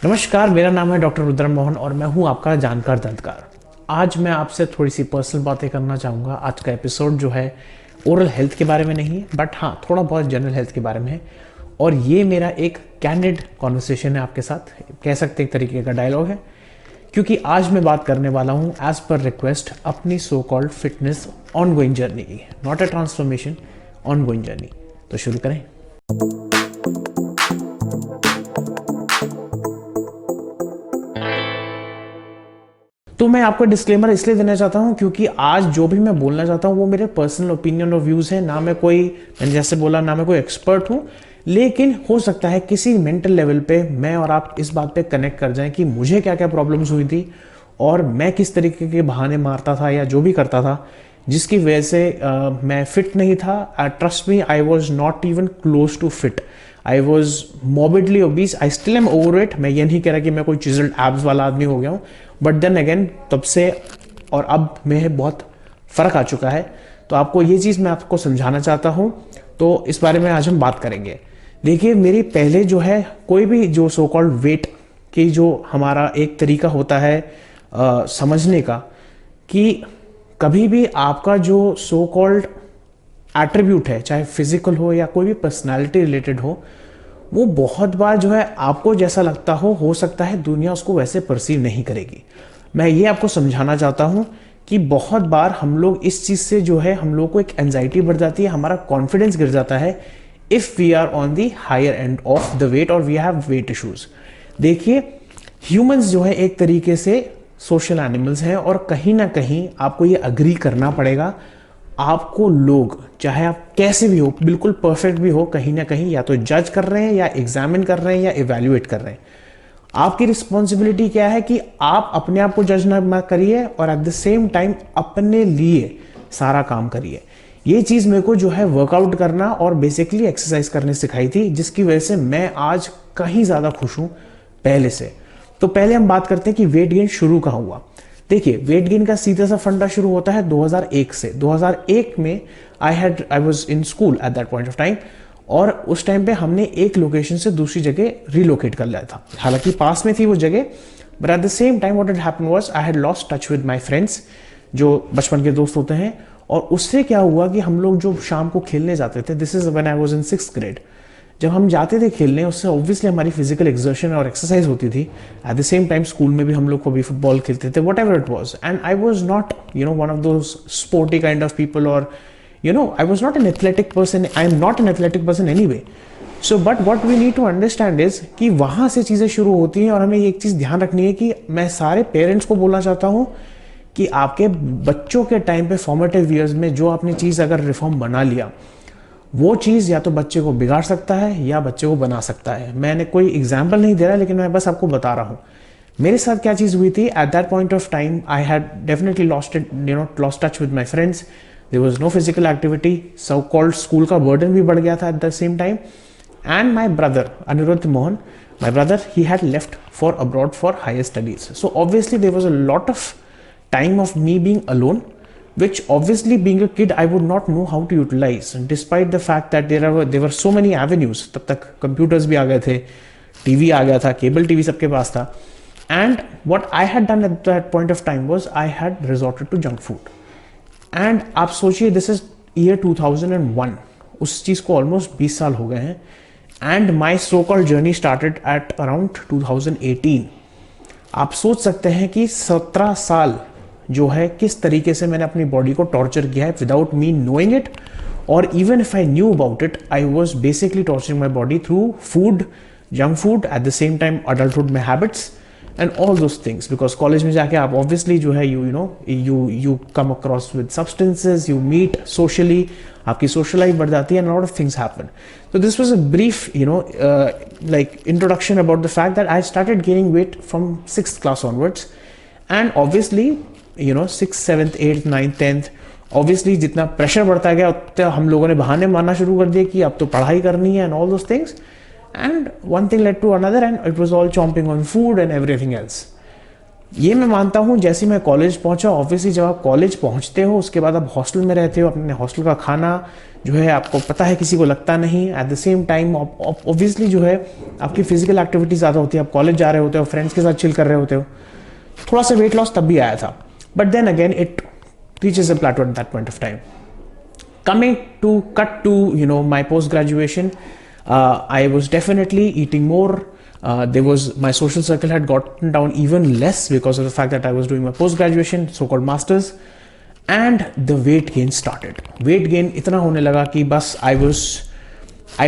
नमस्कार, मेरा नाम है डॉक्टर रुद्र मोहन और मैं हूं आपका जानकार दंतकार। आज मैं आपसे थोड़ी सी पर्सनल बातें करना चाहूँगा। आज का एपिसोड जो है ओरल हेल्थ के बारे में नहीं है, बट हाँ थोड़ा बहुत जनरल हेल्थ के बारे में है। और ये मेरा एक कैंडिड कॉन्वर्सेशन है आपके साथ, कह सकते एक तरीके का डायलॉग है, क्योंकि आज मैं बात करने वाला हूँ एज पर रिक्वेस्ट अपनी so called fitness ongoing journey की, not a transformation, ongoing journey. तो शुरू करें। तो मैं आपको डिस्क्लेमर इसलिए देना चाहता हूं क्योंकि आज जो भी मैं बोलना चाहता हूं वो मेरे पर्सनल ओपिनियन और व्यूज हैं। ना मैं कोई, मैंने जैसे बोला, ना मैं कोई एक्सपर्ट हूं, लेकिन हो सकता है किसी मेंटल लेवल पे मैं और आप इस बात पे कनेक्ट कर जाएं कि मुझे क्या क्या प्रॉब्लम्स हुई थी और मैं किस तरीके के बहाने मारता था या जो भी करता था जिसकी वजह से मैं फिट नहीं था। Trust me, I was not even close to fit. I was morbidly obese. I still am over it. मैं ये नहीं कह रहा कि मैं कोई चिजल्ड एब्स वाला आदमी हो गया हूँ, बट देन अगेन तब से और अब में बहुत फ़र्क आ चुका है। तो आपको ये चीज़ मैं आपको समझाना चाहता हूँ, तो इस बारे में आज हम बात करेंगे। देखिए, मेरी पहले जो है कोई भी जो सो कॉल्ड वेट की जो हमारा एक तरीका होता है समझने का, कि कभी भी आपका जो सो कॉल्ड एट्रीब्यूट है, चाहे फिजिकल हो या कोई भी पर्सनालिटी रिलेटेड हो, वो बहुत बार जो है आपको जैसा लगता हो सकता है दुनिया उसको वैसे परसीव नहीं करेगी। मैं ये आपको समझाना चाहता हूँ कि बहुत बार हम लोग इस चीज़ से जो है हम लोग को एक एंजाइटी बढ़ जाती है, हमारा कॉन्फिडेंस गिर जाता है if we are on the higher end of the weight और वी हैव वेट इशूज़। देखिए, ह्यूमंस जो है एक तरीके से सोशल एनिमल्स हैं और कहीं ना कहीं आपको ये अग्री करना पड़ेगा। आपको लोग, चाहे आप कैसे भी हो, बिल्कुल परफेक्ट भी हो, कहीं ना कहीं या तो जज कर रहे हैं या एग्जामिन कर रहे हैं या इवेल्युएट कर रहे हैं। आपकी रिस्पॉन्सिबिलिटी क्या है कि आप अपने आप को जज ना करिए और एट द सेम टाइम अपने लिए सारा काम करिए। ये चीज़ मेरे को जो है वर्कआउट करना और बेसिकली एक्सरसाइज करने सिखाई थी, जिसकी वजह से मैं आज कहीं ज़्यादा खुश हूँ पहले से। तो पहले हम बात करते हैं कि वेट गेन शुरू कहाँ हुआ। देखिए, वेट गेन का सीधा सा फंडा शुरू होता है 2001 से। 2001 में I was in school eight that point of time, और उस टाइम पे हमने एक लोकेशन से दूसरी जगह रिलोकेट कर लिया था। हालांकि पास में थी वो जगह, but at the same time what had happened was I had lost touch with my friends, जो बचपन के दोस्त होते हैं। और उससे क्या हुआ कि हम लोग जो शाम को खेलने जाते थे, this is when I was in 6th grade, जब हम जाते थे खेलने, उससे ऑब्वियसली हमारी फिजिकल एक्सर्शन और एक्सरसाइज होती थी। At the same time school में भी हम लोग को भी फुटबॉल खेलते थे, whatever it was. And I was not one of those sporty kind of people, और I was not an athletic person. I am not an athletic person anyway. So but what we need to understand is कि वहाँ से चीज़ें शुरू होती हैं। और हमें एक चीज़ ध्यान रखनी है कि मैं सारे पेरेंट्स को बोलना चाहता हूँ कि आपके बच्चों के टाइम पे फॉर्मेटिव ईयर्स में जो आपने चीज़ अगर रिफॉर्म बना लिया, वो चीज़ या तो बच्चे को बिगाड़ सकता है या बच्चे को बना सकता है। मैंने कोई एग्जाम्पल नहीं दे रहा, लेकिन मैं बस आपको बता रहा हूँ मेरे साथ क्या चीज़ हुई थी। At that point of time I had definitely lost touch with my friends. There was no physical activity, so called school का बर्डन भी बढ़ गया था at the same time. And my brother Anirudh Mohan, my brother, he had left for abroad for higher studies. So obviously there was a lot of time of me being alone, which obviously being a kid I would not know how to utilize, despite the fact that there were so many avenues. तब तक computers भी आ गए थे, TV आ गया था, cable TV सबके पास था। And what I had done at that point of time was I had resorted to junk food. And आप सोचिए, this is year 2001, उस चीज़ को almost 20 साल हो गए हैं। And my so-called journey started at around 2018. आप सोच सकते हैं कि 17 साल जो है किस तरीके से मैंने अपनी बॉडी को टॉर्चर किया है विदाउट मी नोइंग इट, और even if I knew about it, I was basically torturing my body through food, junk food, at the same time adulthood में habits and all those things. Because college में जाके आप obviously जो है you come across with substances, you meet socially, आपकी social life बढ़ जाती है, and lot of things happen. So this was a brief, like introduction about the fact that I started gaining weight from 6th class onwards, and obviously, 6th, 7th, 8th, 9th, 10th, obviously जितना pressure बढ़ता गया उतना हम लोगों ने बहाने मारना शुरू कर दिए कि अब तो पढ़ाई करनी है and all those things, and one thing led to another, and it was all chomping on food and everything else. ये मैं मानता हूँ, जैसे मैं कॉलेज पहुंचा, ऑब्वियसली जब आप कॉलेज पहुंचते हो उसके बाद आप हॉस्टल में रहते हो, अपने हॉस्टल का खाना, जो है आपको पता है किसी को लगता नहीं। Eight the same time obviously जो है आपकी फिजिकल एक्टिविटी ज़्यादा होती है, आप कॉलेज जा रहे होते हो, फ्रेंड्स के साथ चिल कर रहे होते हो, थोड़ा सा वेट लॉस तब भी आया था, but then again it reaches a plateau at that point of time. Coming to cut to my post graduation, I was definitely eating more. My social circle had gotten down even less because of the fact that I was doing my post graduation, so called masters, and the weight gain started. Weight gain इतना होने लगा कि बस I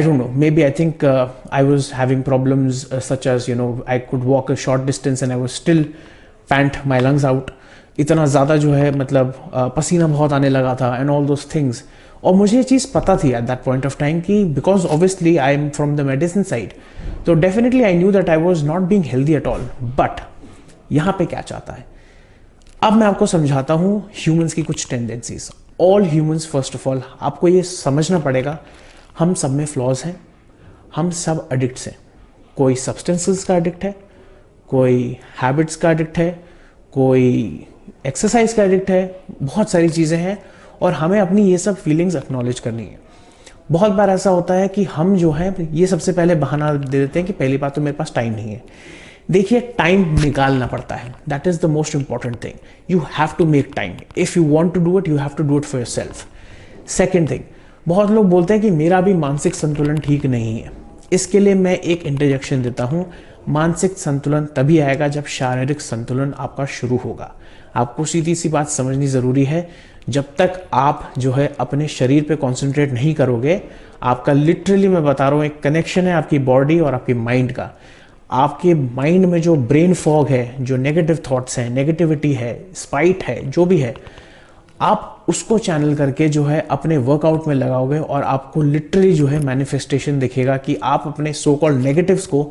don't know, maybe I think I was having problems such as I could walk a short distance and I was still pant my lungs out. इतना ज़्यादा जो है मतलब पसीना बहुत आने लगा था एंड ऑल दोज थिंग्स। और मुझे ये चीज़ पता थी at that point of time कि because obviously I am from the medicine side, तो definitely I knew that I was not being healthy at all. But यहाँ पे क्या चाहता है, अब मैं आपको समझाता हूँ ह्यूमंस की कुछ tendencies. All humans, first of all आपको ये समझना पड़ेगा, हम सब में फ्लॉज हैं, हम सब एडिक्ट्स हैं। कोई सब्सटेंसेस का एडिक्ट है, कोई हैबिट्स का एडिक्ट है, कोई एक्सरसाइज का एडिक्ट है, बहुत सारी चीज़ें हैं और हमें अपनी ये सब फीलिंग्स एक्नॉलेज करनी है। बहुत बार ऐसा होता है कि हम जो है ये सबसे पहले बहाना दे देते हैं कि पहली बात तो मेरे पास टाइम नहीं है। देखिए, टाइम निकालना पड़ता है, that is the most important thing. You have to make time, if you want to do it you have to do it for your self. Second thing, बहुत लोग बोलते हैं कि मेरा भी मानसिक संतुलन ठीक नहीं है। इसके लिए मैं एक इंटरजेक्शन देता हूँ, मानसिक संतुलन तभी आएगा जब शारीरिक संतुलन आपका शुरू होगा। आपको सीधी सी बात समझनी ज़रूरी है, जब तक आप जो है अपने शरीर पे कॉन्सेंट्रेट नहीं करोगे, आपका लिटरली मैं बता रहा हूँ एक कनेक्शन है आपकी बॉडी और आपकी माइंड का। आपके माइंड में जो ब्रेन फॉग है, जो नेगेटिव थॉट्स हैं, नेगेटिविटी है, स्पाइट है, जो भी है, आप उसको चैनल करके जो है अपने वर्कआउट में लगाओगे और आपको लिटरली जो है मैनिफेस्टेशन दिखेगा कि आप अपने सो कॉल्ड नेगेटिव्स को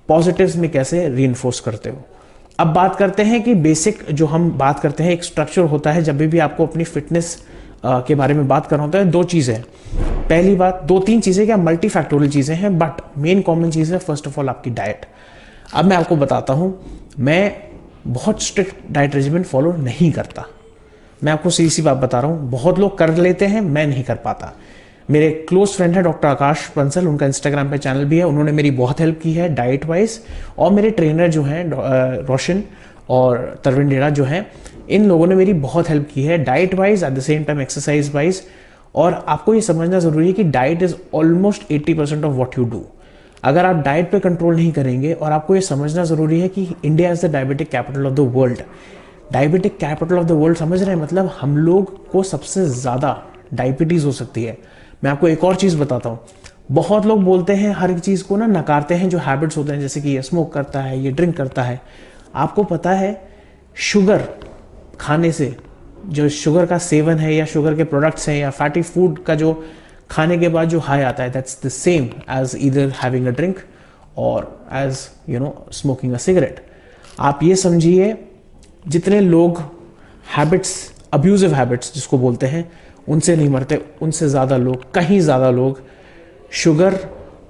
पॉजिटिव्स में कैसे रीइंफोर्स करते हो। अब बात करते हैं कि बेसिक जो हम बात करते हैं, एक स्ट्रक्चर होता है जब भी आपको अपनी फिटनेस के बारे में बात करना होता है। दो चीज़ें, पहली बात, दो तीन चीज़ें क्या, मल्टी फैक्टोरियल चीज़ें हैं, बट मेन कॉमन चीज़ है फर्स्ट ऑफ ऑल आपकी डाइट। अब मैं आपको बताता हूँ, मैं बहुत स्ट्रिक्ट डाइट रेजिमेंट फॉलो नहीं करता। मैं आपको सीधी सी बात बता रहा हूँ, बहुत लोग कर लेते हैं, मैं नहीं कर पाता। मेरे क्लोज फ्रेंड है डॉक्टर आकाश बंसल, उनका इंस्टाग्राम पे चैनल भी है, उन्होंने मेरी बहुत हेल्प की है डाइट वाइज। और मेरे ट्रेनर जो हैं रोशन और तरविन डेरा जो हैं, इन लोगों ने मेरी बहुत हेल्प की है diet wise, eight the same time exercise wise. और आपको ये समझना ज़रूरी है कि diet is almost 80% of what you do. अगर आप डाइट पे कंट्रोल नहीं करेंगे, और आपको ये समझना ज़रूरी है कि India is the diabetic capital of the world. Diabetic capital of the world समझ रहे हैं, मतलब हम लोग को सबसे ज़्यादा डायबिटीज़ हो सकती है। मैं आपको एक और चीज़ बताता हूँ, बहुत लोग बोलते हैं, हर एक चीज़ को ना नकारते हैं जो हैबिट्स होते हैं, जैसे कि ये स्मोक करता है, ये ड्रिंक करता है। आपको पता है शुगर खाने से, जो शुगर का सेवन है या शुगर के प्रोडक्ट्स हैं या फैटी फूड का जो खाने के बाद जो हाई आता है, that's the same as either having a drink और एज स्मोकिंग अ सिगरेट। आप ये समझिए, जितने लोग हैबिट्स, अब्यूजिव हैबिट्स जिसको बोलते हैं, उनसे नहीं मरते, उनसे ज़्यादा लोग, कहीं ज़्यादा लोग शुगर,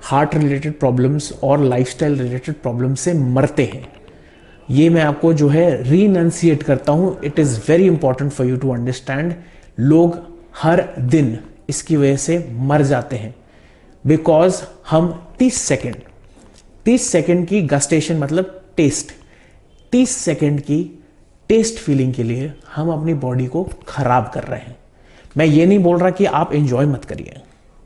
हार्ट रिलेटेड प्रॉब्लम्स और लाइफस्टाइल रिलेटेड प्रॉब्लम से मरते हैं। ये मैं आपको जो है रीनंसिएट करता हूँ। It is very important for you to understand. लोग हर दिन इसकी वजह से मर जाते हैं बिकॉज हम 30 सेकेंड की गस्टेशन, मतलब टेस्ट, 30 सेकेंड की टेस्ट फीलिंग के लिए हम अपनी बॉडी को खराब कर रहे हैं। मैं ये नहीं बोल रहा कि आप एंजॉय मत करिए,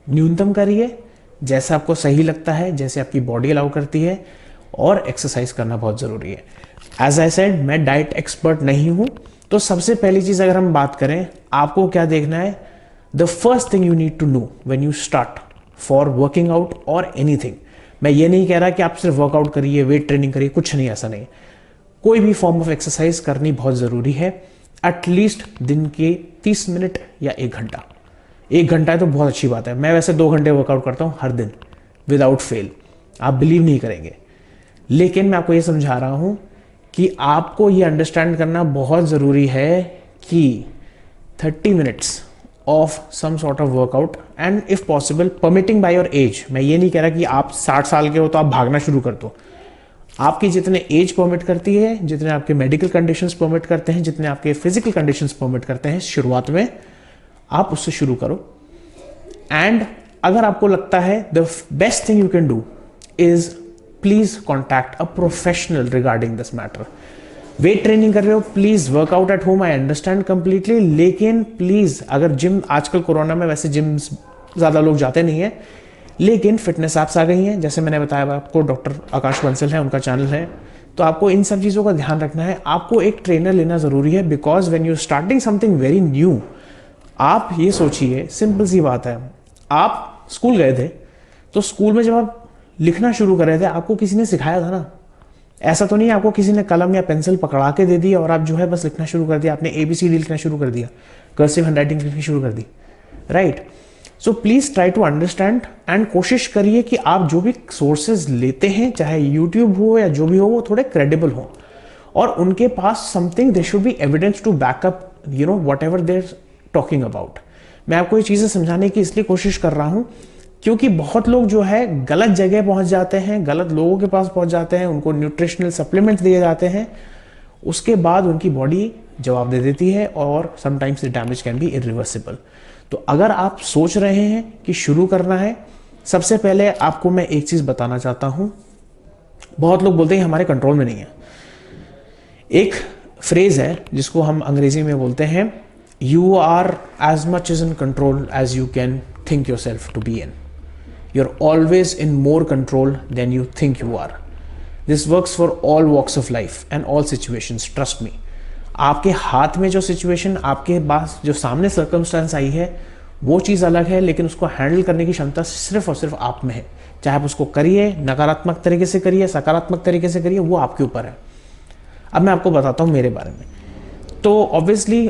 न्यूनतम करिए जैसा आपको सही लगता है, जैसे आपकी बॉडी अलाउ करती है, और एक्सरसाइज करना बहुत ज़रूरी है। एज आई सेड, मैं डाइट एक्सपर्ट नहीं हूँ, तो सबसे पहली चीज़ अगर हम बात करें, आपको क्या देखना है, the first thing you need to know when you start for working out और एनीथिंग। मैं ये नहीं कह रहा कि आप सिर्फ वर्कआउट करिए, वेट ट्रेनिंग करिए, कुछ नहीं, ऐसा नहीं। कोई भी फॉर्म ऑफ एक्सरसाइज करनी बहुत ज़रूरी है, एटलीस्ट दिन के 30 मिनट या 1 घंटा। 1 घंटा है तो बहुत अच्छी बात है। मैं वैसे 2 घंटे वर्कआउट करता हूँ हर दिन विदाउट फेल, आप बिलीव नहीं करेंगे। लेकिन मैं आपको ये समझा रहा हूँ कि आपको ये अंडरस्टैंड करना बहुत ज़रूरी है कि 30 minutes of some sort of workout, and if possible permitting by your age. मैं ये नहीं कह रहा कि आप 60 साल के हो तो आप भागना शुरू कर दो। आपकी जितने एज परमिट करती है, जितने आपके मेडिकल कंडीशंस परमिट करते हैं, जितने आपके फिजिकल कंडीशंस परमिट करते हैं, शुरुआत में आप उससे शुरू करो। एंड अगर आपको लगता है the best thing you can do is please contact a professional regarding this matter. Weight training कर रहे हो, please workout at home, I understand completely, लेकिन प्लीज अगर जिम, आजकल कोरोना में वैसे जिम ज्यादा लोग जाते नहीं है, लेकिन फिटनेस ऐप्स आ गई हैं, जैसे मैंने बताया आपको, डॉक्टर आकाश बंसल है, उनका चैनल है. तो आपको इन सब चीज़ों का ध्यान रखना है. आपको एक ट्रेनर लेना ज़रूरी है, because when you starting something very new, आप ये सोचिए, सिंपल सी बात है, आप स्कूल गए थे, तो स्कूल में जब आप लिखना शुरू कर रहे थे, आपको किसी ने सिखाया था ना. ऐसा तो नहीं है आपको किसी ने कलम या पेंसिल पकड़ा के दे दी और आप जो है बस लिखना शुरू कर दिया, आपने ABCD लिखना शुरू कर दिया, कर्सिव हैंडराइटिंग लिखनी शुरू कर दी, right. So please try to understand and कोशिश करिए कि आप जो भी सोर्सेज लेते हैं, चाहे यूट्यूब हो या जो भी हो, वो थोड़े क्रेडिबल हो और उनके पास something, they should be evidence to backup you know whatever they're talking about. मैं आपको ये चीज़ें समझाने की इसलिए कोशिश कर रहा हूँ क्योंकि बहुत लोग जो है गलत जगह पहुंच जाते हैं, गलत लोगों के पास पहुंच जाते हैं, उनको न्यूट्रिशनल सप्लीमेंट्स दिए जाते हैं, उसके बाद उनकी बॉडी जवाब दे देती है और sometimes the damage can be irreversible. तो अगर आप सोच रहे हैं कि शुरू करना है, सबसे पहले आपको मैं एक चीज बताना चाहता हूं. बहुत लोग बोलते हैं हमारे कंट्रोल में नहीं है. एक फ्रेज है जिसको हम अंग्रेजी में बोलते हैं, you are as much is in control as you can think yourself to be in. You're always in more control than you think you are. This works for all walks of life and all situations, trust me. आपके हाथ में जो situation, आपके पास जो सामने circumstance आई है, वो चीज़ अलग है, लेकिन उसको हैंडल करने की क्षमता सिर्फ और सिर्फ आप में है. चाहे आप उसको करिए, नकारात्मक तरीके से करिए, सकारात्मक तरीके से करिए, वो आपके ऊपर है. अब मैं आपको बताता हूँ मेरे बारे में. तो ऑब्वियसली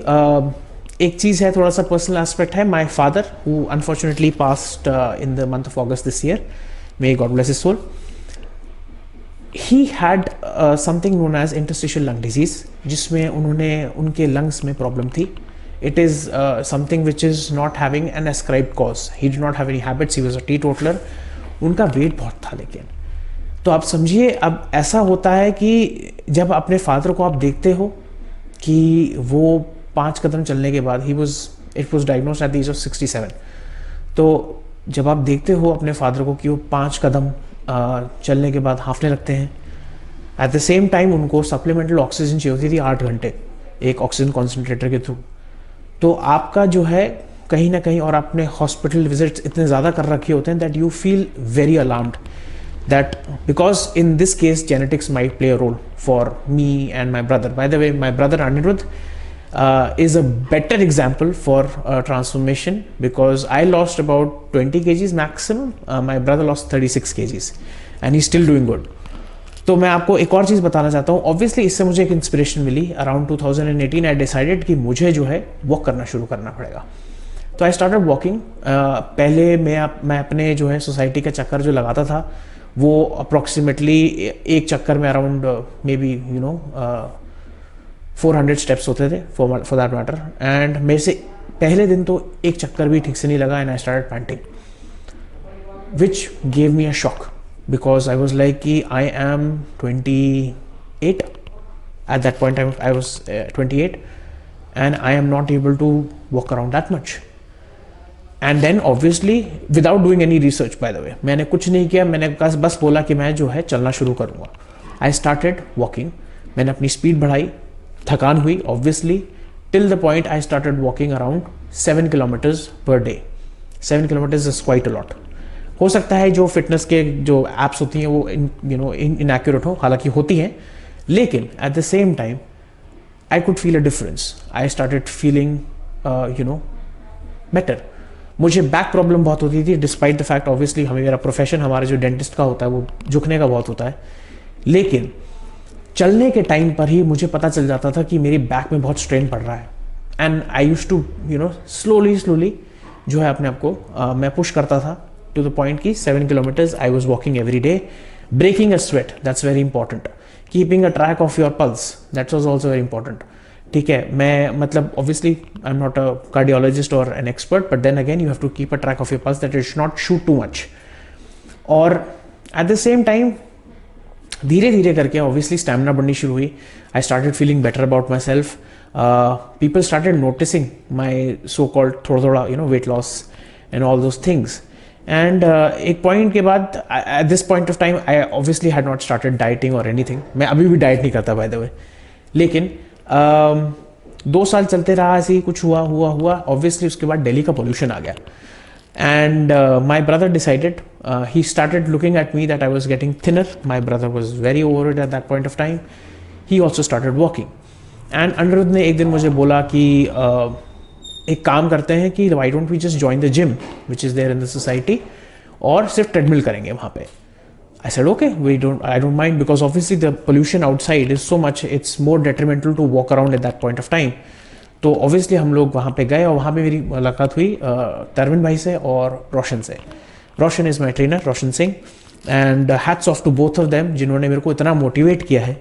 एक चीज़ है, थोड़ा सा पर्सनल एस्पेक्ट है. My father who unfortunately passed in the month of August this year, may God bless his soul, he had something known as interstitial lung disease, जिसमें उन्होंने, उनके लंग्स में प्रॉब्लम थी. It is something which is not having an ascribed cause. He did not have any habits, he was a teetotaller. उनका weight बहुत था, लेकिन तो आप समझिए, अब ऐसा होता है कि जब अपने फादर को आप देखते हो कि वो 5 कदम चलने के बाद, it was diagnosed at the age of 67. तो जब आप देखते हो अपने फादर को कि वो 5 कदम चलने के बाद हांफने लगते हैं, एट द सेम टाइम उनको सप्लीमेंटल ऑक्सीजन चाहिए होती थी 8 घंटे एक ऑक्सीजन कॉन्सेंट्रेटर के थ्रू. तो आपका जो है कहीं ना कहीं, और आपने हॉस्पिटल विजिट्स इतने ज़्यादा कर रखे होते हैं that you feel very alarmed, that because in this case genetics might play a role for me and my brother. By the way, my brother Anirudh is a better example for transformation, because I lost about 20 kgs maximum. My brother lost 36 kgs and he's still doing good. तो मैं आपको एक और चीज़ बताना चाहता हूँ. Obviously इससे मुझे एक इंस्पिरेशन मिली. अराउंड 2018 आई डिसाइडेड कि मुझे जो है वॉक करना शुरू करना पड़ेगा. तो आई स्टार्टेड वॉकिंग. पहले मैं अपने जो है सोसाइटी का चक्कर जो लगाता था, वो अप्रॉक्सीमेटली एक चक्कर में अराउंड मे बी 400 स्टेप्स होते थे फॉर दैट मैटर. एंड मेरे से पहले दिन तो एक चक्कर भी ठीक से नहीं लगा, and I started painting, which gave me a shock, because I was like कि I am 28 at that point. I was 28 and I am not able to walk around that much. And then obviously without doing any research, by the way, मैंने कुछ नहीं किया, मैंने बस बोला कि मैं जो है चलना शुरू करूँगा. I started walking. मैंने अपनी स्पीड बढ़ाई, थकान हुई obviously, till the point I started walking around 7 kilometers per day. 7 kilometers is quite a lot. हो सकता है जो फिटनेस के जो एप्स होती हैं वो इनएक्यूरेट हो, हालांकि होती हैं, लेकिन eight the same time I could feel a difference. I started feeling better. मुझे बैक प्रॉब्लम बहुत होती थी, डिस्पाइट द फैक्ट ऑब्वियसली हमें, मेरा प्रोफेशन हमारे जो डेंटिस्ट का होता है वो झुकने का बहुत होता है, लेकिन चलने के टाइम पर ही मुझे पता चल जाता था कि मेरी बैक में बहुत स्ट्रेन पड़ रहा है. And I used to slowly जो है अपने आप को मैं पुश करता था टू द पॉइंट कि 7 kilometers I was walking every day. Breaking a sweat, that's very important. Keeping a track of your pulse, that's was also very important. ठीक है, मैं मतलब obviously I am not a cardiologist और an expert, but then again you have to keep a track of your pulse that it should not shoot too much. और at the same time धीरे धीरे करके obviously stamina बढ़नी शुरू हुई. I started feeling better about myself. People started noticing my so called थोड़ा weight loss. And all those things. And एक point के बाद at this point of time I obviously had not started dieting और anything. मैं अभी भी diet नहीं करता बाय द वे. लेकिन 2 साल चलते रहा, ऐसे ही कुछ हुआ ऑब्वियसली. उसके बाद दिल्ली का पोल्यूशन आ गया. And my brother decided, he started looking at me that I was getting thinner. My brother was very overweight at that point of time. He also started walking. And Anirudh ने एक दिन मुझे बोला कि एक काम करते हैं कि why don't we just join the gym which is there in the society और सिर्फ ट्रेडमिल करेंगे वहाँ पे. I said okay, I don't mind because obviously the pollution outside is so much, it's more detrimental to walk around at that point of time. तो obviously हम लोग वहाँ पे गए और वहाँ पे मेरी मुलाकात हुई तरविन भाई से और रोशन से. Roshan is my trainer, Roshan Singh, and hats off to both of them जिन्होंने मेरे को इतना मोटिवेट किया है.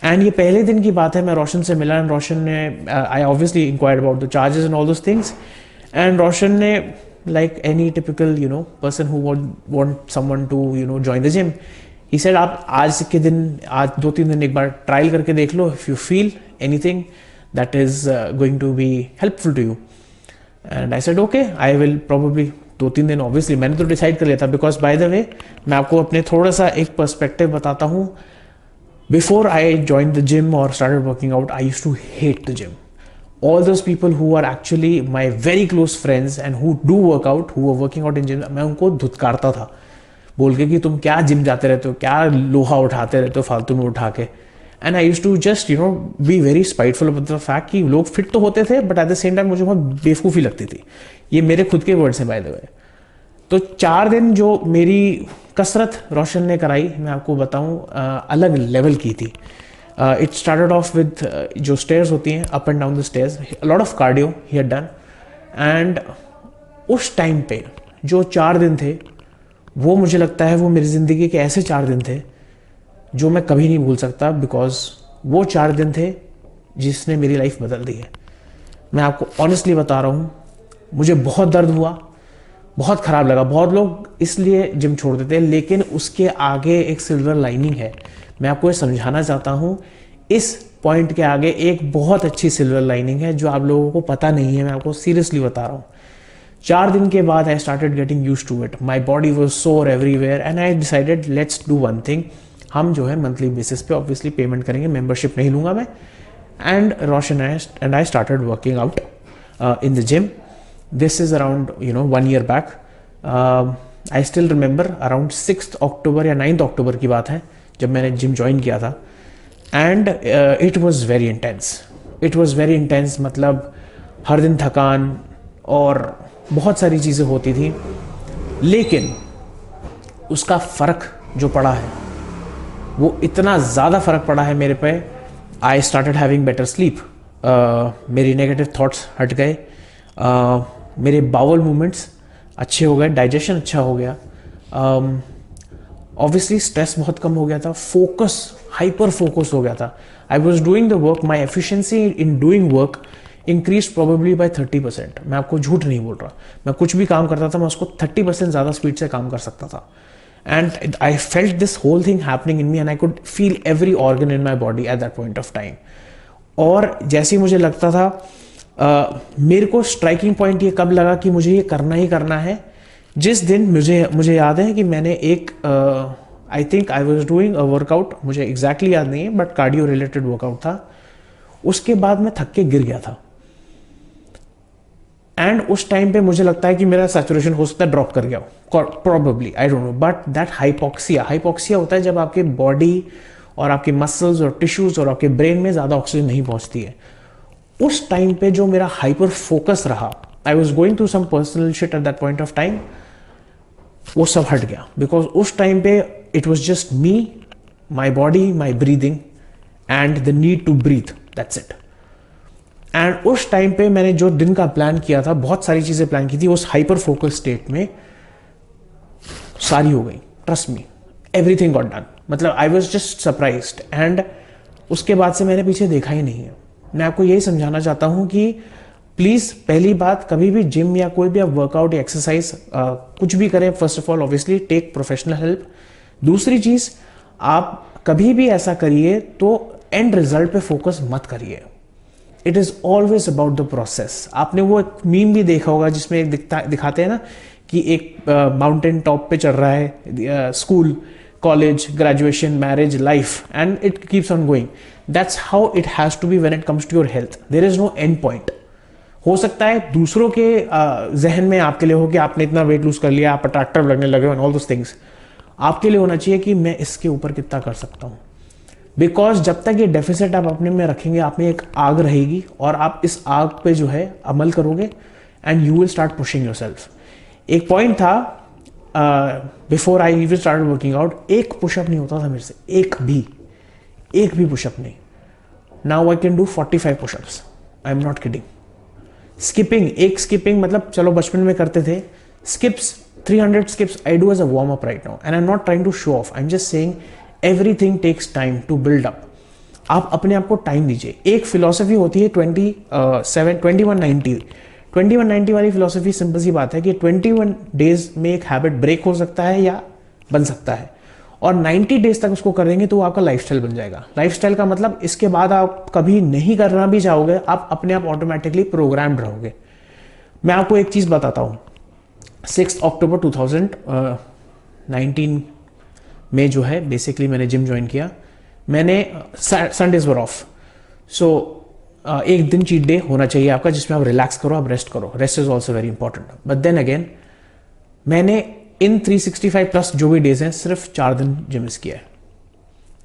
एंड ये पहले दिन की बात है, मैं रोशन से मिला एंड रोशन ने I obviously inquired about the charges and all those things. And Roshan ने like any typical person who want someone to join the gym, he said आप आज के दिन, आज 2-3 दिन एक बार ट्रायल करके देख लो. If you feel anything that is going to be helpful to you. And I said okay, I will probably 2-3 दिन obviously मैंने तो डिसाइड कर लिया था. बिकॉज बाय द वे मैं आपको अपने थोड़ा सा एक पर्सपेक्टिव बताता हूँ. Before I join the gym और started working out, I used to hate the gym. All those people who are actually my very close friends and who do work out, who are working out in gym, मैं उनको धुतकारता था बोल के कि तुम क्या gym जाते रहते हो, क्या लोहा उठाते रहते हो फालतू में उठा के. And I use to just be very spiteful about the fact कि लोग फिट तो होते थे but at the same time मुझे बहुत बेवकूफ़ी लगती थी. ये मेरे खुद के वर्ड्स हैं बाय द वे. तो 4 दिन जो मेरी कसरत रोशन ने कराई, मैं आपको बताऊं अलग लेवल की थी. इट स्टार्टेड ऑफ विद जो स्टेयर्स होती हैं, up and down the stairs, lot of cardio he had done. And उस टाइम पे जो 4 दिन थे वो मुझे लगता है वो मेरी ज़िंदगी के ऐसे 4 दिन थे जो मैं कभी नहीं भूल सकता. बिकॉज वो 4 दिन थे जिसने मेरी लाइफ बदल दी है. मैं आपको ऑनेस्टली बता रहा हूँ, मुझे बहुत दर्द हुआ, बहुत ख़राब लगा. बहुत लोग इसलिए जिम छोड़ देते हैं, लेकिन उसके आगे एक सिल्वर लाइनिंग है. मैं आपको ये समझाना चाहता हूँ, इस पॉइंट के आगे एक बहुत अच्छी सिल्वर लाइनिंग है जो आप लोगों को पता नहीं है. मैं आपको सीरियसली बता रहा हूँ. 4 दिन के बाद I started getting used to it. My body was sore everywhere and I decided let's do one thing. हम जो है मंथली बेसिस पे ऑब्वियसली पेमेंट करेंगे, मेंबरशिप नहीं लूँगा मैं. And Roshan and I started working out in the gym. This is around 1 year back. I still remember around 6th October या 9th October की बात है जब मैंने जिम ज्वाइन किया था. And it was very intense. मतलब हर दिन थकान और बहुत सारी चीज़ें होती थी, लेकिन उसका फ़र्क जो पड़ा है वो इतना ज़्यादा फ़र्क पड़ा है मेरे पे. I started having better sleep, मेरी नेगेटिव थॉट्स हट गए, मेरे बाउल मूवमेंट्स अच्छे हो गए, डाइजेशन अच्छा हो गया, ऑब्वियसली स्ट्रेस बहुत कम हो गया था, फोकस, हाइपर फोकस हो गया था. I was doing the work, my efficiency in doing work increase probably bye 30%. मैं आपको झूठ नहीं बोल रहा. मैं कुछ भी काम करता था मैं उसको 30% ज़्यादा स्पीड से काम कर सकता था. And I felt this whole thing happening in me and I could feel every organ in my body at that point of time. और जैसे ही मुझे लगता था मेरे को स्ट्राइकिंग पॉइंट ये कब लगा कि मुझे ये करना ही करना है, जिस दिन मुझे याद है कि मैंने एक I think I was doing a workout, मुझे एग्जैक्टली याद नहीं है बट कार्डियो रिलेटेड वर्कआउट था. उसके बाद मैं थक के गिर गया था. एंड उस टाइम पे मुझे लगता है कि मेरा सैचुरेशन हो सकता है ड्रॉप कर गया हो, probably, I don't know. But that hypoxia होता है जब आपके बॉडी और आपके मसल्स और टिश्यूज और आपके ब्रेन में ज़्यादा ऑक्सीजन नहीं पहुंचती है. उस टाइम पे जो मेरा हाइपर फोकस रहा, I was going through some personal shit at that point of time, वो सब हट गया. बिकॉज उस टाइम पे it was just me, my body, my breathing and the need to breathe, that's it. And उस time पे मैंने जो दिन का प्लान किया था, बहुत सारी चीज़ें प्लान की थी, उस हाइपर फोकस स्टेट में सारी हो गई. Trust me, everything got done. मतलब I was just surprised. And उसके बाद से मैंने पीछे देखा ही नहीं है. मैं आपको यही समझाना चाहता हूँ कि प्लीज़, पहली बात, कभी भी जिम या कोई भी आप वर्कआउट या एक्सरसाइज कुछ भी करें, first of all obviously take professional help. दूसरी चीज़, आप कभी भी ऐसा करिए तो एंड रिजल्ट पे फोकस मत करिए. It is always about the process. आपने वो एक मीम भी देखा होगा जिसमें एक दिखाते हैं ना कि एक माउंटेन टॉप पे चल रहा है, school, college, graduation, marriage, life, and it keeps on going. That's how it has to be when it comes to your health. There is no end point. हो सकता है दूसरों के जहन में आपके लिए हो कि आपने इतना वेट लूज कर लिया, आप अट्रैक्टिव लगने लगे एंड ऑल दोस थिंग्स। आपके लिए होना चाहिए कि मैं इसके ऊपर कितना कर सकता हूं। बिकॉज जब तक ये डेफिसिट आप अपने में रखेंगे, आप में एक आग रहेगी और आप इस आग पे जो है अमल करोगे and you will start pushing yourself. एक पॉइंट था before I even start working out, एक पुशअप नहीं होता था मेरे से, एक भी पुशअप नहीं। Now I can do 45 pushups, I am not kidding. Skipping मतलब चलो बचपन में करते थे, skips 300 skips I do as a warm up right now, and I am not trying to show off, I am just saying everything takes time to build up. आप अपने आप को टाइम दीजिए। एक फिलॉसफी होती है 2190 वाली फिलॉसफी। सिंपल सी बात है कि 21 डेज में एक हैबिट ब्रेक हो सकता है या बन सकता है, और 90 डेज तक उसको करेंगे तो वो आपका लाइफस्टाइल बन जाएगा। लाइफस्टाइल का मतलब इसके बाद आप कभी नहीं करना भी चाहोगे, आप अपने आप ऑटोमेटिकली प्रोग्राम्ड रहोगे। मैं आपको एक चीज बताता हूं, 6 अक्टूबर 2019 में जो है बेसिकली मैंने जिम ज्वाइन किया। मैंने संडेज वर ऑफ, सो एक दिन चीट डे होना चाहिए आपका जिसमें आप रिलैक्स करो, आप रेस्ट करो। Rest is also very important. But then again मैंने इन 365 प्लस जो भी डेज हैं सिर्फ 4 दिन जिम्स किया है।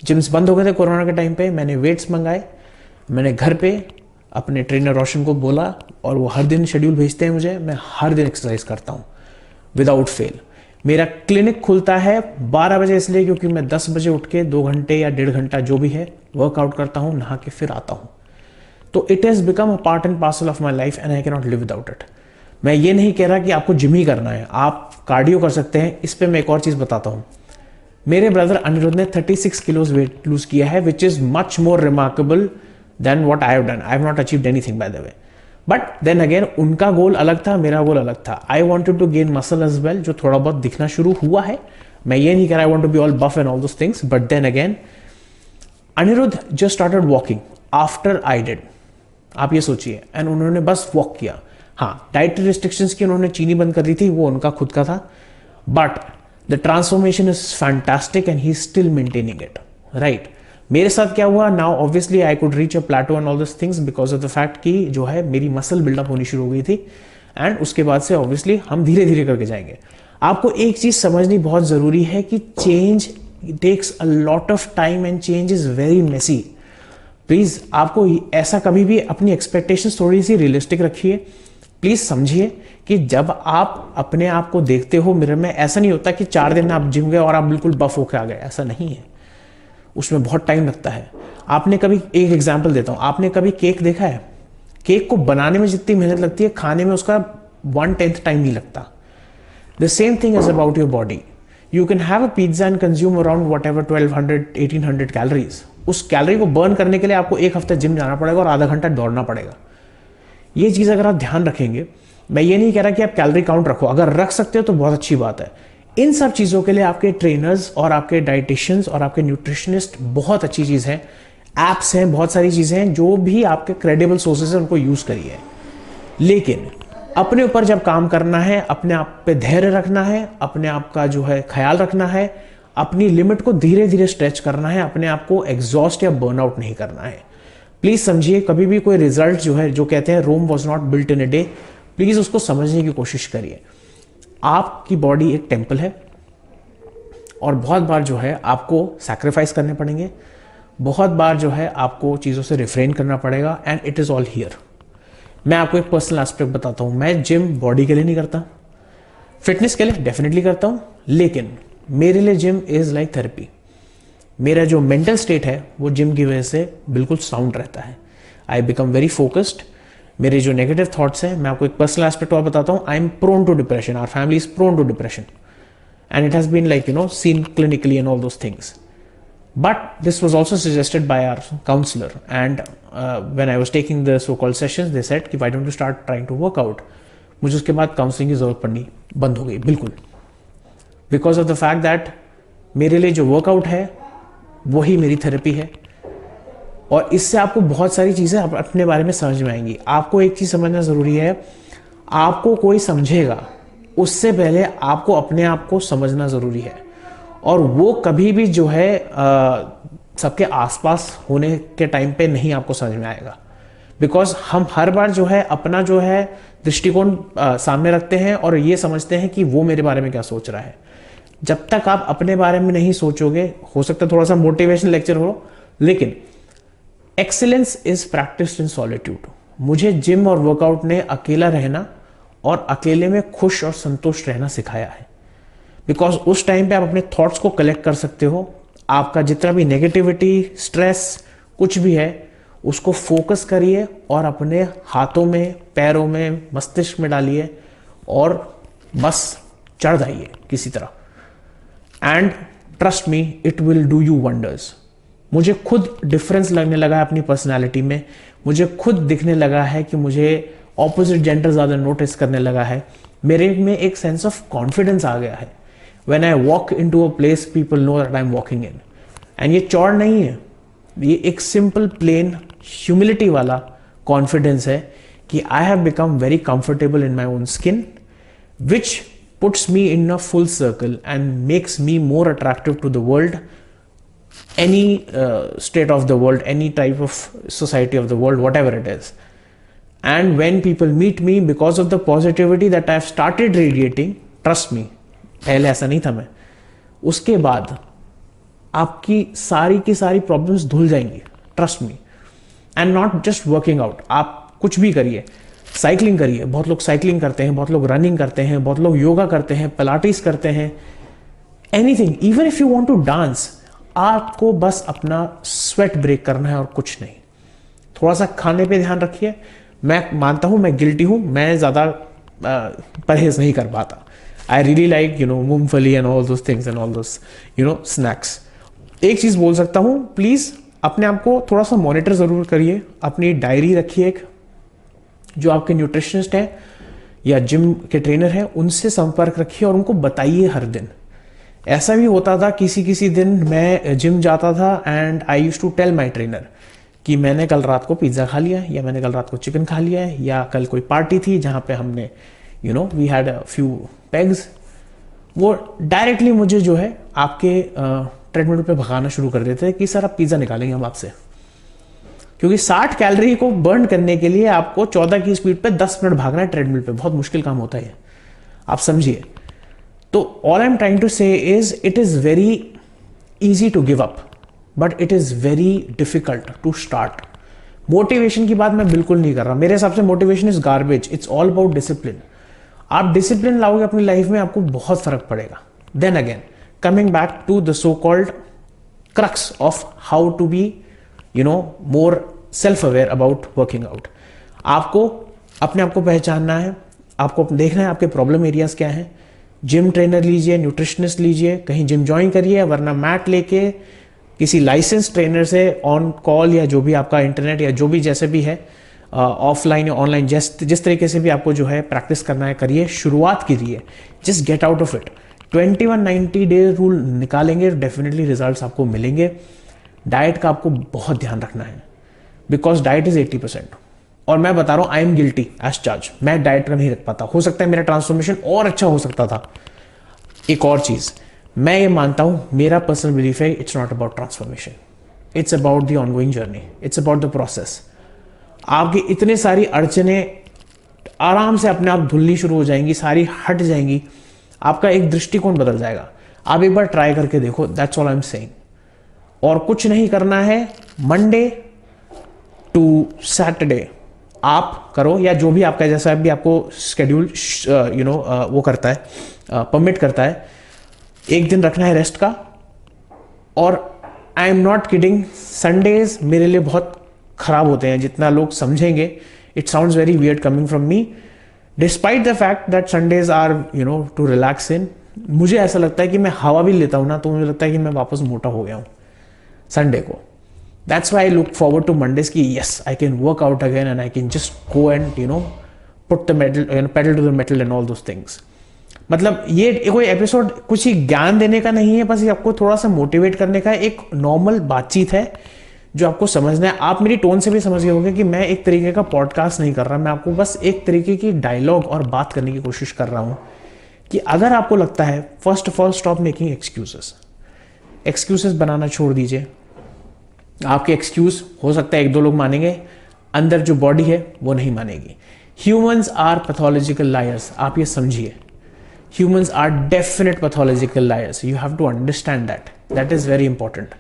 जिम्स बंद हो गए थे कोरोना के टाइम पे, मैंने वेट्स मंगाए, मैंने घर पे अपने ट्रेनर रोशन को बोला और वो हर दिन शेड्यूल भेजते हैं मुझे, मैं हर दिन एक्सरसाइज करता हूँ विदाउट फेल। मेरा क्लिनिक खुलता है 12 बजे इसलिए क्योंकि मैं 10 बजे उठ के 2 घंटे या 1.5 घंटा जो भी है वर्कआउट करता हूँ, नहा के फिर आता हूँ। तो it has become a part and parcel of my life and I can not live without it. मैं ये नहीं कह रहा कि आपको जिम ही करना है, आप कार्डियो कर सकते हैं। इस पे मैं एक और चीज बताता हूँ। मेरे ब्रदर अनिरुद्ध ने 36 किलोज वेट लूज किया है, which is much more remarkable than what I have done. I have not achieved anything by the way, but then again उनका गोल अलग था, मेरा गोल अलग था। I wanted to gain muscle as well, जो थोड़ा बहुत दिखना शुरू हुआ है। मैं ये नहीं कह रहा I want to be all buff and all those things, but then again Anirudh just started walking after I did. आप ये सोचिए, एंड उन्होंने बस वॉक किया। हाँ, डाइटरी रिस्ट्रिक्शंस की उन्होंने चीनी बंद कर दी थी, वो उनका खुद का था, but the transformation is fantastic and he still maintaining it, right. मेरे साथ क्या हुआ, now obviously I could reach a plateau and all this things because of the fact कि जो है मेरी मसल बिल्डअप होनी शुरू हो गई थी, एंड उसके बाद से ऑब्वियसली हम धीरे धीरे करके जाएंगे। आपको एक चीज समझनी बहुत जरूरी है कि change takes a lot of time and change is very messy. Please आपको ऐसा कभी भी अपनी एक्सपेक्टेशंस थोड़ी सी रियलिस्टिक रखिए। प्लीज समझिए कि जब आप अपने आप को देखते हो मिरर में, ऐसा नहीं होता कि 4 दिन आप जिम गए और आप बिल्कुल बफ होके आ गए, ऐसा नहीं है। उसमें बहुत टाइम लगता है। आपने कभी, एक एग्जांपल देता हूं, आपने कभी केक देखा है? केक को बनाने में जितनी मेहनत लगती है, खाने में उसका 1/10 टाइम नहीं लगता। The same thing is about your body. You can have a pizza and consume around what ever 1200-1800 calories. उस कैलोरी को बर्न करने के लिए आपको 1 हफ्ता जिम जाना पड़ेगा और आधा घंटा दौड़ना पड़ेगा। ये चीज अगर आप ध्यान रखेंगे, मैं ये नहीं कह रहा कि आप कैलोरी काउंट रखो, अगर रख सकते हो तो बहुत अच्छी बात है। इन सब चीजों के लिए आपके ट्रेनर्स और आपके डाइटिशियंस और आपके न्यूट्रिशनिस्ट बहुत अच्छी चीज है। एप्स हैं, बहुत सारी चीजें हैं, जो भी आपके क्रेडिबल सोर्सेज हैं उनको यूज करिए। लेकिन अपने ऊपर जब काम करना है, अपने आप पे धैर्य रखना है, अपने आप का जो है ख्याल रखना है, अपनी लिमिट को धीरे धीरे स्ट्रेच करना है, अपने आप को एग्जॉस्ट या बर्नआउट नहीं करना है। प्लीज समझिए, कभी भी कोई रिजल्ट जो है, जो कहते हैं Rome was not built in a day, please उसको समझने की कोशिश करिए। आपकी बॉडी एक टेम्पल है और बहुत बार जो है आपको सैक्रिफाइस करने पड़ेंगे, बहुत बार जो है आपको चीज़ों से रिफ्रेन करना पड़ेगा, and it is all here. मैं आपको एक पर्सनल एस्पेक्ट बताता हूँ। मैं जिम बॉडी के लिए नहीं करता, फिटनेस के लिए डेफिनेटली करता हूँ, लेकिन मेरे लिए जिम इज़ लाइक थेरेपी। मेरा जो मेंटल स्टेट है वो जिम की वजह से बिल्कुल साउंड रहता है। I become very focused. मेरे जो नेगेटिव थॉट्स हैं, मैं आपको एक पर्सनल एस्पेक्ट और बताता हूँ। I am prone to depression, our family is prone to depression, and it has been like seen clinically and all those things. But this was also suggested by our counsellor, and when I was taking the so called sessions, they said कि why don't you start trying to work out. मुझे उसके बाद counselling की जरूरत पड़नी बंद हो गई बिल्कुल, because of the fact that मेरे लिए जो वर्कआउट है वही मेरी थेरेपी है। और इससे आपको बहुत सारी चीज़ें अपने बारे में समझ में आएंगी। आपको एक चीज़ समझना ज़रूरी है, आपको कोई समझेगा उससे पहले आपको अपने आप को समझना ज़रूरी है। और वो कभी भी जो है सबके आसपास होने के टाइम पे नहीं आपको समझ में आएगा, बिकॉज हम हर बार जो है अपना जो है दृष्टिकोण सामने रखते हैं और ये समझते हैं कि वो मेरे बारे में क्या सोच रहा है। जब तक आप अपने बारे में नहीं सोचोगे, हो सकता है थोड़ा सा मोटिवेशन लेक्चर हो, लेकिन excellence is practised in solitude. मुझे जिम और वर्कआउट ने अकेला रहना और अकेले में खुश और संतुष्ट रहना सिखाया है। बिकॉज उस टाइम पे आप अपने थॉट्स को कलेक्ट कर सकते हो। आपका जितना भी नेगेटिविटी, स्ट्रेस, कुछ भी है, उसको फोकस करिए और अपने हाथों में, पैरों में, मस्तिष्क में डालिए और बस चढ़ जाइए किसी तरह। And trust me, it will do you wonders. मुझे खुद डिफरेंस लगने लगा है अपनी पर्सनालिटी में। मुझे खुद दिखने लगा है कि मुझे ऑपोजिट जेंडर ज़्यादा नोटिस करने लगा है। मेरे में एक सेंस ऑफ कॉन्फिडेंस आ गया है। When I walk into a place, people know that I am walking in. And ये चौड़ नहीं है, ये एक सिंपल प्लेन ह्यूमिलिटी वाला कॉन्फिडेंस है कि I have become very comfortable in my own skin, which puts me in a full circle and makes me more attractive to the world, any state of the world, any type of society of the world, whatever it is. And when people meet me, because of the positivity that I have started radiating, trust me, पहले ऐसा नहीं था मैं, उसके बाद आपकी सारी की सारी प्रॉब्लम्स धुल जाएंगी, trust me. And not just working out, आप कुछ भी करिए, साइकिलिंग करिए, बहुत लोग साइकिलिंग करते हैं, बहुत लोग रनिंग करते हैं, बहुत लोग योगा करते हैं, पिलाटेस करते हैं, anything, even if you want to dance, आपको बस अपना स्वेट ब्रेक करना है और कुछ नहीं। थोड़ा सा खाने पे ध्यान रखिए। मैं मानता हूं मैं गिल्टी हूं, मैं ज़्यादा परहेज नहीं कर पाता। आई रियली लाइक मूंगफली and all those things and all those snacks. एक चीज़ बोल सकता हूं, प्लीज़ अपने आप को थोड़ा सा मॉनिटर ज़रूर करिए। अपनी डायरी रखिए एक, जो आपके न्यूट्रिशनिस्ट हैं या जिम के ट्रेनर हैं उनसे संपर्क रखिए और उनको बताइए हर दिन। ऐसा भी होता था किसी दिन मैं जिम जाता था and I used to tell my trainer कि मैंने कल रात को पिज्ज़ा खा लिया है, या मैंने कल रात को चिकन खा लिया है, या कल कोई पार्टी थी जहाँ पे हमने we had a few pegs. वो डायरेक्टली मुझे जो है आपके ट्रेडमिल पे भगाना शुरू कर देते हैं कि सर आप पिज़्ज़ा निकालेंगे हम आपसे, क्योंकि 60 कैलोरी को बर्न करने के लिए आपको 14 की स्पीड पे 10 मिनट भागना है ट्रेडमिल पे। बहुत मुश्किल काम होता है, आप समझिए। तो all I am trying to say is, it is very easy to give up, but it is very difficult to start. Motivation की बात मैं बिल्कुल नहीं कर रहा, मेरे हिसाब से motivation is garbage. It's all about discipline. आप डिसिप्लिन लाओगे अपनी लाइफ में, आपको बहुत फर्क पड़ेगा। Then again coming back to the so called crux of how to be more self aware about working out. आपको अपने आप को पहचानना है, आपको देखना है आपके प्रॉब्लम एरियाज क्या हैं। जिम ट्रेनर लीजिए, न्यूट्रिशनिस्ट लीजिए, कहीं जिम ज्वाइन करिए, वरना मैट लेके किसी लाइसेंस ट्रेनर से ऑन कॉल या जो भी आपका इंटरनेट या जो भी जैसे भी है ऑफलाइन या ऑनलाइन, जिस तरीके से भी आपको जो है प्रैक्टिस करना है करिए, शुरुआत कीजिए। Just get out of it. 21-90 day rule निकालेंगे, डेफिनेटली रिजल्ट्स आपको मिलेंगे। डाइट का आपको बहुत ध्यान रखना है, बिकॉज डाइट इज 80%। और मैं बता रहा हूं, I am guilty as charge. मैं डाइट का नहीं रख पाता, हो सकता है मेरा ट्रांसफॉर्मेशन और अच्छा हो सकता था। एक और चीज मैं ये मानता हूं, मेरा पर्सनल बिलीफ है, it's not about transformation, it's about the ongoing journey, it's about the process. आपकी इतने सारी अड़चने आराम से अपने आप धुलनी शुरू हो जाएंगी, सारी हट जाएंगी, आपका एक दृष्टिकोण बदल जाएगा। आप एक बार ट्राई करके देखो, that's all I am saying. और कुछ नहीं करना है, मंडे टू सैटरडे आप करो, या जो भी आपका जैसा भी आपको स्केड्यूल वो करता है, परमिट करता है। एक दिन रखना है रेस्ट का। और I am not kidding, Sundays मेरे लिए बहुत खराब होते हैं, जितना लोग समझेंगे। It sounds very weird coming from me, despite the fact that Sundays are to relax in. मुझे ऐसा लगता है कि मैं हवा भी लेता हूं ना, तो मुझे लगता है कि मैं वापस मोटा हो गया हूं संडे को। That's why I look forward to Mondays कि yes, I can work out again and I can just go and put the pedal to the metal and all those things. मतलब ये कोई एपिसोड कुछ ही ज्ञान देने का नहीं है, बस ये आपको थोड़ा सा मोटिवेट करने का एक नॉर्मल बातचीत है, जो आपको समझना है। आप मेरी टोन से भी समझ गए होंगे कि मैं एक तरीके का पॉडकास्ट नहीं कर रहा, मैं आपको बस एक तरीके की डायलॉग और बात करने की कोशिश कर रहा हूँ कि अगर आपको लगता है, first of all stop making excuses बनाना छोड़ दीजिए। आपके एक्सक्यूज हो सकता है 1-2 लोग मानेंगे, अंदर जो बॉडी है वो नहीं मानेगी। ह्यूमंस आर पैथोलॉजिकल लायर्स, आप ये समझिए। Humans are definite pathological liars, you have to understand that is very important.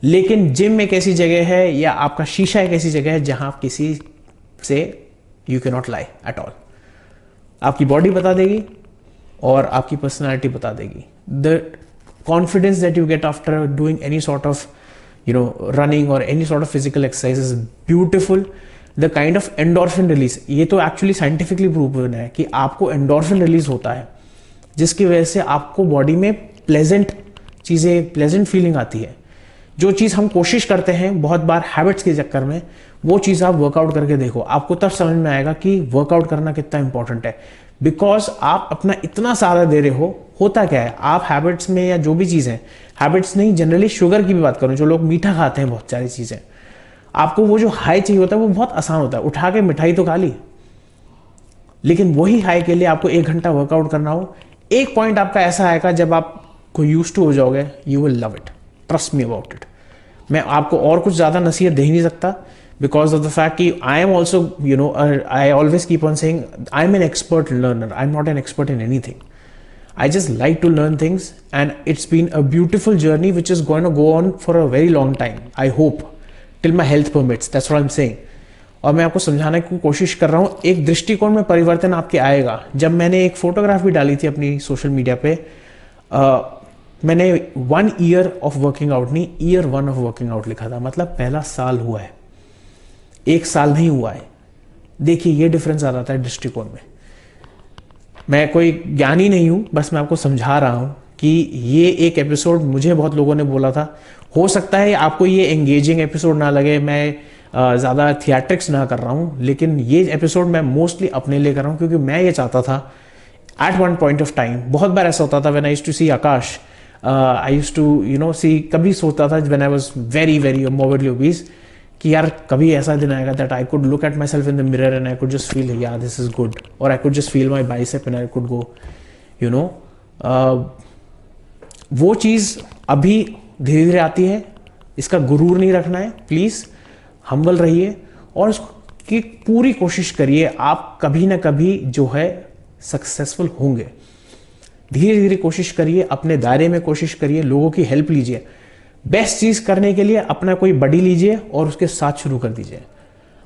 लेकिन जिम एक ऐसी जगह है, या आपका शीशा एक ऐसी जगह है जहां आप किसी से you can not lie at all. आपकी बॉडी बता देगी और आपकी पर्सनैलिटी बता देगी। The confidence that you get after doing any sort of running or any sort of physical exercise is beautiful. The kind of endorphin release, ये तो actually scientifically proven है कि आपको एंडोर्फिन रिलीज होता है, जिसकी वजह से आपको बॉडी में प्लेजेंट फीलिंग आती है। जो चीज़ हम कोशिश करते हैं बहुत बार हैबिट्स के चक्कर में, वो चीज़ आप वर्कआउट करके देखो, आपको तब समझ में आएगा कि वर्कआउट करना कितना इंपॉर्टेंट है। बिकॉज आप अपना इतना सारा दे रहे हो, होता क्या है, आप हैबिट्स में या जो भी चीज़ें, हैबिट्स नहीं जनरली शुगर की भी बात करूं, जो लोग मीठा खाते हैं बहुत सारी चीज़ें, आपको वो जो हाई चाहिए होता है वो बहुत आसान होता है, उठा के मिठाई तो खा ली। लेकिन वही हाई के लिए आपको 1 घंटा वर्कआउट करना हो, एक पॉइंट आपका ऐसा आएगा जब आपको यूज टू हो जाओगे, you will love it, trust me about it. मैं आपको और कुछ ज़्यादा नसीहत दे ही नहीं सकता, because of the fact कि I am also, I always keep on saying I'm an expert learner, I'm not an expert in anything. I just like to learn things, and it's been a beautiful journey which is going to go on for a very long time, I hope, till my health permits, that's what I'm saying. और मैं आपको समझाने की कोशिश कर रहा हूँ, एक दृष्टिकोण में परिवर्तन आपके आएगा। जब मैंने एक फोटोग्राफ भी डाली थी अपनी सोशल मीडिया पे, मैंने 1 year ऑफ वर्किंग आउट नहीं, year 1 ऑफ वर्किंग आउट लिखा था, मतलब पहला साल हुआ है, 1 साल नहीं हुआ है। देखिए ये डिफरेंस आ जाता है दृष्टिकोण में। मैं कोई ज्ञानी नहीं हूं, बस मैं आपको समझा रहा हूं कि ये एक एपिसोड मुझे बहुत लोगों ने बोला था, हो सकता है आपको ये एंगेजिंग एपिसोड ना लगे, मैं ज़्यादा थिएट्रिक्स ना कर रहा हूं, लेकिन ये एपिसोड मैं मोस्टली अपने लिए कर रहा हूं, क्योंकि मैं ये चाहता था at one point of time. बहुत बार ऐसा होता था when I used to see Akash, I used to see, कभी सोचता था when I was very very morbidly obese कि यार कभी ऐसा दिन आएगा that I could look at myself in the mirror and I could just feel यार दिस इज गुड, और I could just feel my bicep and I could गो वो चीज़ अभी धीरे धीरे आती है। इसका गुरूर नहीं रखना है, प्लीज़ हम्बल रहिए और इसकी पूरी कोशिश करिए। आप कभी ना कभी जो है सक्सेसफुल होंगे। धीरे धीरे कोशिश करिए, अपने दायरे में कोशिश करिए, लोगों की हेल्प लीजिए। बेस्ट चीज़ करने के लिए अपना कोई बडी लीजिए और उसके साथ शुरू कर दीजिए।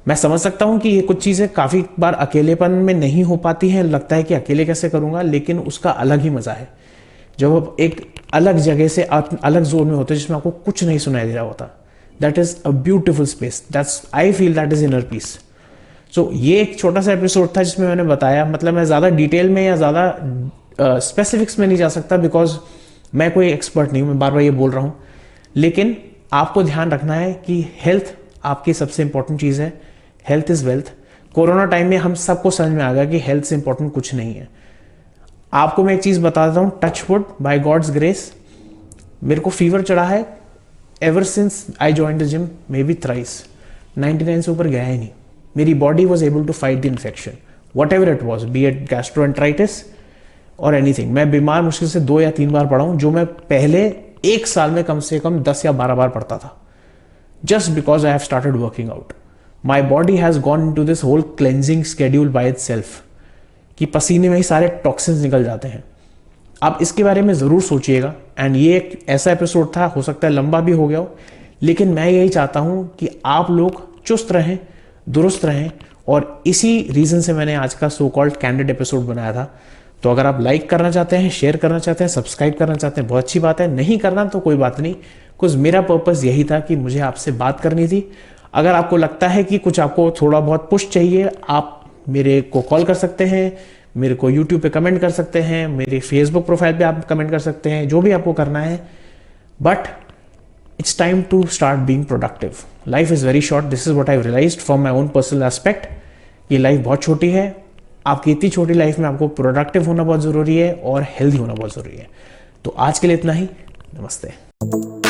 मैं समझ सकता हूं कि ये कुछ चीज़ें काफ़ी बार अकेलेपन में नहीं हो पाती हैं, लगता है कि अकेले कैसे करूंगा, लेकिन उसका अलग ही मज़ा है जब आप एक अलग जगह से अलग जोन में होते हैं जिसमें आपको कुछ नहीं सुनाई दे रहा होता। That is a beautiful space, that's I feel that is inner peace. So ये एक छोटा सा एपिसोड था जिसमें मैंने बताया, मतलब मैं ज़्यादा डिटेल में या ज़्यादा स्पेसिफिक्स में नहीं जा सकता, बिकॉज मैं कोई एक्सपर्ट नहीं हूँ, मैं बार बार ये बोल रहा हूँ। लेकिन आपको ध्यान रखना है कि हेल्थ आपकी सबसे इंपॉर्टेंट चीज़ है। Health is wealth. Corona time में हम सबको समझ में आ गया कि हेल्थ से इंपॉर्टेंट कुछ नहीं है। आपको मैं एक चीज़ बता देता हूँ, touch wood, by God's grace, मेरे को फीवर चढ़ा है ever since I join the gym, maybe thrice, 99 से ऊपर गया ही नहीं। मेरी body was able to fight the infection, whatever it was, be it gastroenteritis और एनीथिंग। मैं बीमार मुश्किल से 2 या 3 बार पड़ा हूँ, जो मैं पहले 1 साल में कम से कम 10 या 12 बार पड़ता था, just because I have started working out. My body has gone into this whole cleansing schedule by itself, कि पसीने में ही सारे टॉक्सिन्स निकल जाते हैं। आप इसके बारे में ज़रूर सोचिएगा। एंड ये एक ऐसा एपिसोड था, हो सकता है लंबा भी हो गया हो, लेकिन मैं यही चाहता हूँ कि आप लोग चुस्त रहें, दुरुस्त रहें, और इसी रीज़न से मैंने आज का सो कॉल्ड कैंडिड एपिसोड बनाया था। तो अगर आप लाइक करना चाहते हैं, शेयर करना चाहते हैं, सब्सक्राइब करना चाहते हैं, बहुत अच्छी बात है। नहीं करना तो कोई बात नहीं, कुछ मेरा पर्पज़ यही था कि मुझे आपसे बात करनी थी। अगर आपको लगता है कि कुछ आपको थोड़ा बहुत पुश चाहिए, आप मेरे को कॉल कर सकते हैं, मेरे को यूट्यूब पे कमेंट कर सकते हैं, मेरे फेसबुक प्रोफाइल पे आप कमेंट कर सकते हैं, जो भी आपको करना है। But it's time to start being productive. Life is very short, this is what I realized from my own personal aspect. ये लाइफ बहुत छोटी है। आपकी इतनी छोटी लाइफ में आपको प्रोडक्टिव होना बहुत ज़रूरी है और हेल्दी होना बहुत ज़रूरी है। तो आज के लिए इतना ही। नमस्ते।